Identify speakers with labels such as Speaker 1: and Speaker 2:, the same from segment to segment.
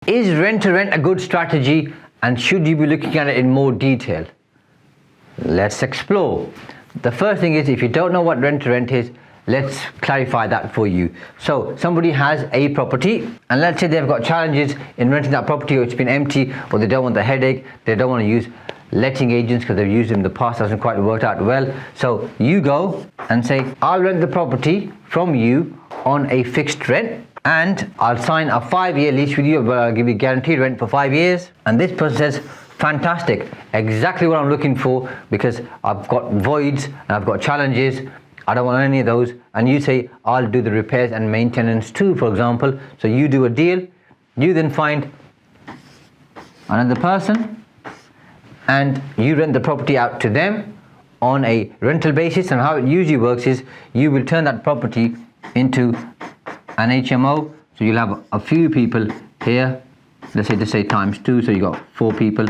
Speaker 1: Is rent to rent a good strategy, and should you be looking at it in more detail? Let's explore. The first thing is, if you don't know what rent to rent is, let's clarify that for you. So somebody has a property, and let's say they've got challenges in renting that property, or it's been empty, or they don't want the headache, they don't want to use letting agents because they've used them in the past, hasn't quite worked out well. So you go and say, I'll rent the property from you on a fixed rent, and I'll sign a 5-year lease with you, but I'll give you guaranteed rent for 5 years. And this person says, fantastic, exactly what I'm looking for, because I've got voids and I've got challenges, I don't want any of those. And you say, I'll do the repairs and maintenance too, for example. So you do a deal, you then find another person and you rent the property out to them on a rental basis. And how it usually works is, you will turn that property into an HMO. So you'll have a few people here, let's say times 2, so you got 4 people,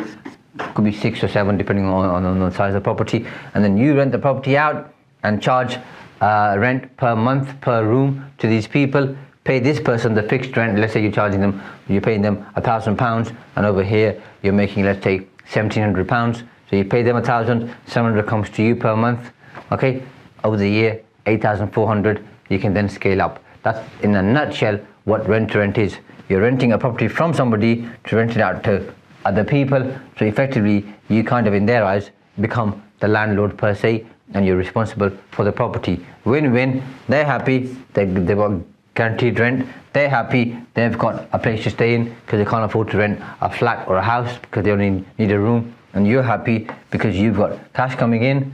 Speaker 1: could be 6 or 7 depending on the size of the property. And then you rent the property out and charge rent per month per room to these people. Pay this person the fixed rent. Let's say you're paying them £1,000, and over here you're making, let's say, £1,700. So you pay them 1,000, 700 comes to you per month. Okay, over the year 8,400. You can then scale up. That's in a nutshell what rent to rent is. You're renting a property from somebody to rent it out to other people. So effectively, you kind of, in their eyes, become the landlord per se, and you're responsible for the property. Win-win. They're happy, they've got guaranteed rent. They're happy, they've got a place to stay in because they can't afford to rent a flat or a house because they only need a room. And you're happy because you've got cash coming in.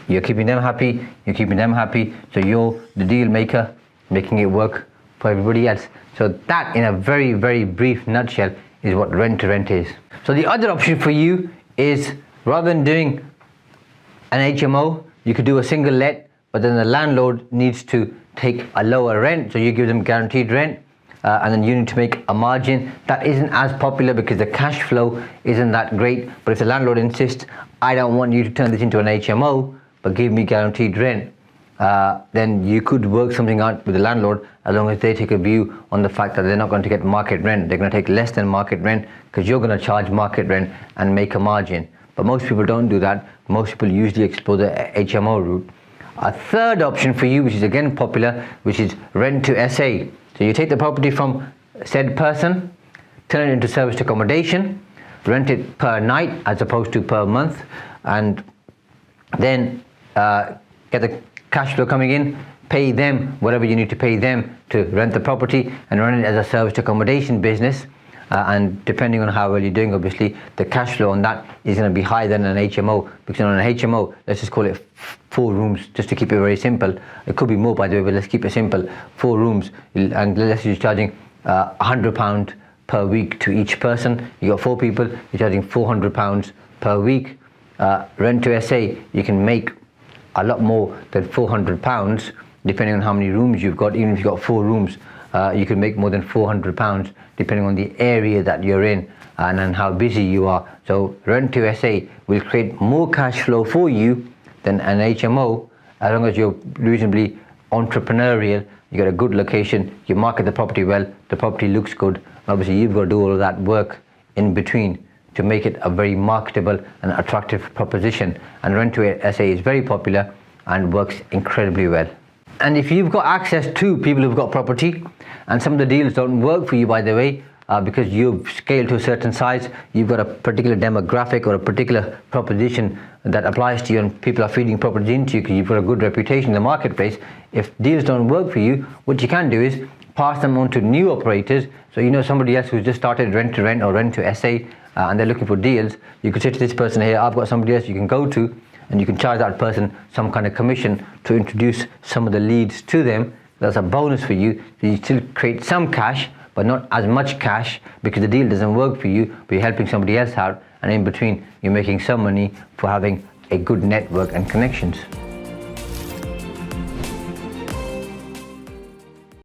Speaker 1: You're keeping them happy, you're keeping them happy. So you're the deal maker, making it work for everybody else. So that, in a very, very brief nutshell, is what rent to rent is. So the other option for you is, rather than doing an HMO, you could do a single let, but then the landlord needs to take a lower rent, so you give them guaranteed rent, and then you need to make a margin. That isn't as popular because the cash flow isn't that great. But if the landlord insists, I don't want you to turn this into an HMO, but give me guaranteed rent, then you could work something out with the landlord, as long as they take a view on the fact that they're not going to get market rent. They're going to take less than market rent because you're going to charge market rent and make a margin. But most people don't do that. Most people usually explore the HMO route. A third option for you, which is again popular, which is rent to SA. So you take the property from said person, turn it into serviced accommodation, rent it per night as opposed to per month, and then get the cash flow coming in, pay them whatever you need to pay them to rent the property, and run it as a serviced accommodation business. And depending on how well you're doing, obviously the cash flow on that is going to be higher than an HMO, because on an HMO, let's just call it 4 rooms, just to keep it very simple. It could be more, by the way, but let's keep it simple. 4 rooms, and let's say you're charging £100 per week to each person. You got 4 people, you're charging £400 per week. Rent to SA, you can make a lot more than £400, depending on how many rooms you've got. Even if you've got 4 rooms, you can make more than £400, depending on the area that you're in and on how busy you are. So rent to SA will create more cash flow for you than an HMO, as long as you're reasonably entrepreneurial, you got a good location, you market the property well, the property looks good. Obviously you've got to do all of that work in between to make it a very marketable and attractive proposition. And rent to SA is very popular and works incredibly well. And if you've got access to people who've got property, and some of the deals don't work for you, by the way, because you've scaled to a certain size, you've got a particular demographic or a particular proposition that applies to you, and people are feeding properties into you because you've got a good reputation in the marketplace. If deals don't work for you, what you can do is pass them on to new operators. So you know somebody else who's just started rent to rent or rent to SA, and they're looking for deals, you could say to this person here, I've got somebody else you can go to, and you can charge that person some kind of commission to introduce some of the leads to them. That's a bonus for you. So you still create some cash, but not as much cash because the deal doesn't work for you, but you're helping somebody else out, and in between you're making some money for having a good network and connections.